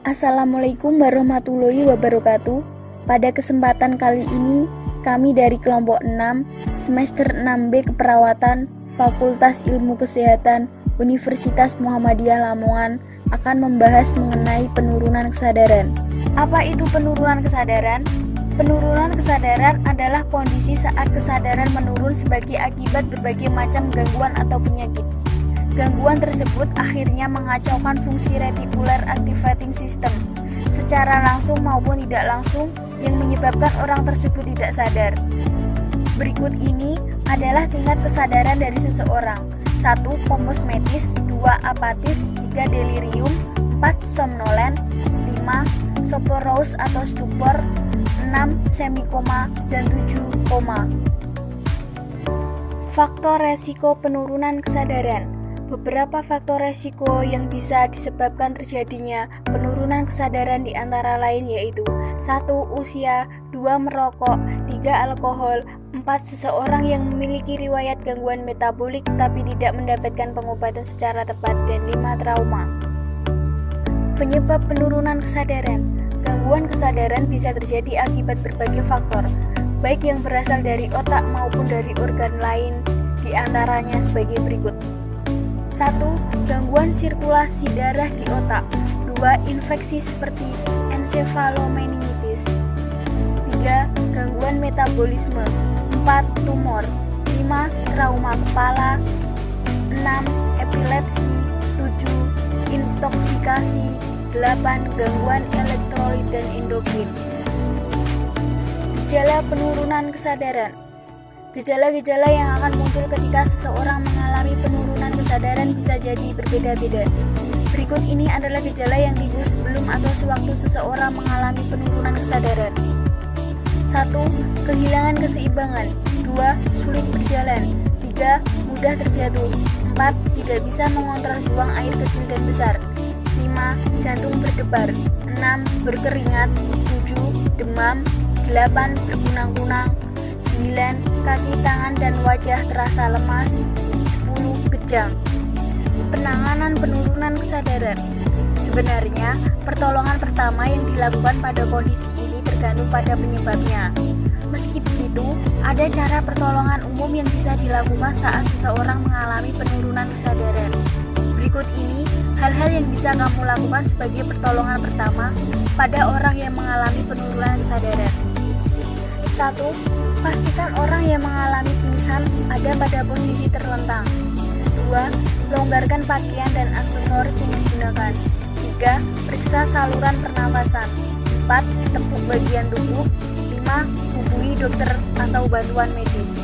Assalamualaikum warahmatullahi wabarakatuh. Pada kesempatan kali ini, kami dari kelompok 6, semester 6B Keperawatan, Fakultas Ilmu Kesehatan, Universitas Muhammadiyah Lamongan akan membahas mengenai penurunan kesadaran. Apa itu penurunan kesadaran? Penurunan kesadaran adalah kondisi saat kesadaran menurun sebagai akibat berbagai macam gangguan atau penyakit. Gangguan tersebut akhirnya mengacaukan fungsi reticular activating system secara langsung maupun tidak langsung yang menyebabkan orang tersebut tidak sadar. Berikut ini adalah tingkat kesadaran dari seseorang. 1. Komposmetis, 2. Apatis, 3. Delirium, 4. Somnolen, 5. Soporous atau stupor, 6. Semikoma, dan 7. Koma. Faktor resiko penurunan kesadaran. Beberapa faktor resiko yang bisa disebabkan terjadinya penurunan kesadaran di antara lain yaitu 1. Usia, 2. Merokok, 3. Alkohol, 4. Seseorang yang memiliki riwayat gangguan metabolik tapi tidak mendapatkan pengobatan secara tepat, dan 5. Trauma. Penyebab penurunan kesadaran. Gangguan kesadaran bisa terjadi akibat berbagai faktor, baik yang berasal dari otak maupun dari organ lain, di antaranya sebagai berikut. 1. Gangguan sirkulasi darah di otak. 2. Infeksi seperti encephalomeningitis. 3. Gangguan metabolisme. 4. Tumor. 5. Trauma kepala. 6. Epilepsi. 7. Intoksikasi. 8. Gangguan elektrolit dan endokrin. Gejala penurunan kesadaran. Gejala-gejala yang akan muncul ketika seseorang mengalami penurunan kesadaran bisa jadi berbeda-beda. Berikut ini adalah gejala yang timbul sebelum atau sewaktu seseorang mengalami penurunan kesadaran. 1. Kehilangan keseimbangan. 2. Sulit berjalan. 3. Mudah terjatuh. 4. Tidak bisa mengontrol buang air kecil dan besar. 5. Jantung berdebar. 6. Berkeringat. 7. Demam. 8. Berkunang-kunang. 9. Kaki, tangan, dan wajah terasa lemas. 10. Kejang. Penanganan penurunan kesadaran. Sebenarnya, pertolongan pertama yang dilakukan pada kondisi ini tergantung pada penyebabnya. Meski begitu, ada cara pertolongan umum yang bisa dilakukan saat seseorang mengalami penurunan kesadaran. Berikut ini hal-hal yang bisa kamu lakukan sebagai pertolongan pertama pada orang yang mengalami penurunan kesadaran. 1. Pastikan orang yang mengalami pingsan ada pada posisi terlentang. 2. Longgarkan pakaian dan aksesoris yang digunakan. 3. Periksa saluran pernafasan. 4. Tepuk bagian tubuh. 5. Hubungi dokter atau bantuan medis.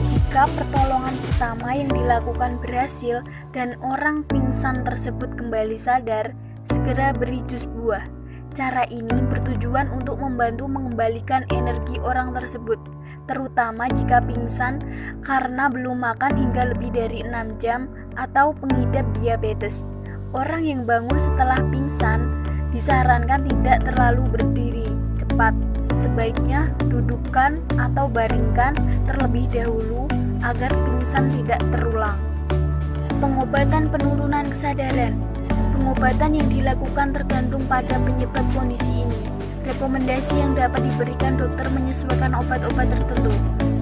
Jika pertolongan pertama yang dilakukan berhasil dan orang pingsan tersebut kembali sadar, segera beri jus buah. Cara ini bertujuan untuk membantu mengembalikan energi orang tersebut, terutama jika pingsan karena belum makan hingga lebih dari 6 jam atau pengidap diabetes. Orang yang bangun setelah pingsan disarankan tidak terlalu berdiri cepat. Sebaiknya dudukkan atau baringkan terlebih dahulu agar pingsan tidak terulang. Pengobatan penurunan kesadaran. Pengobatan yang dilakukan tergantung pada penyebab kondisi ini. Rekomendasi yang dapat diberikan dokter menyesuaikan obat-obat tertentu,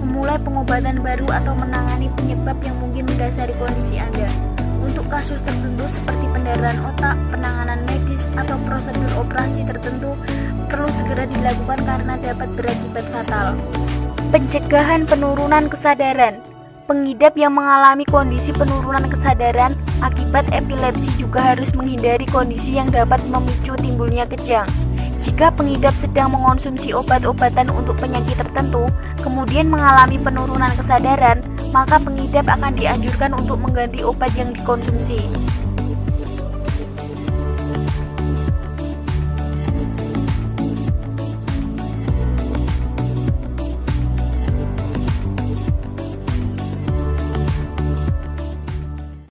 memulai pengobatan baru atau menangani penyebab yang mungkin mendasari kondisi Anda. Untuk kasus tertentu seperti pendarahan otak, penanganan medis, atau prosedur operasi tertentu perlu segera dilakukan karena dapat berakibat fatal. Pencegahan penurunan kesadaran. Pengidap yang mengalami kondisi penurunan kesadaran akibat epilepsi juga harus menghindari kondisi yang dapat memicu timbulnya kejang. Jika pengidap sedang mengonsumsi obat-obatan untuk penyakit tertentu, kemudian mengalami penurunan kesadaran, maka pengidap akan dianjurkan untuk mengganti obat yang dikonsumsi.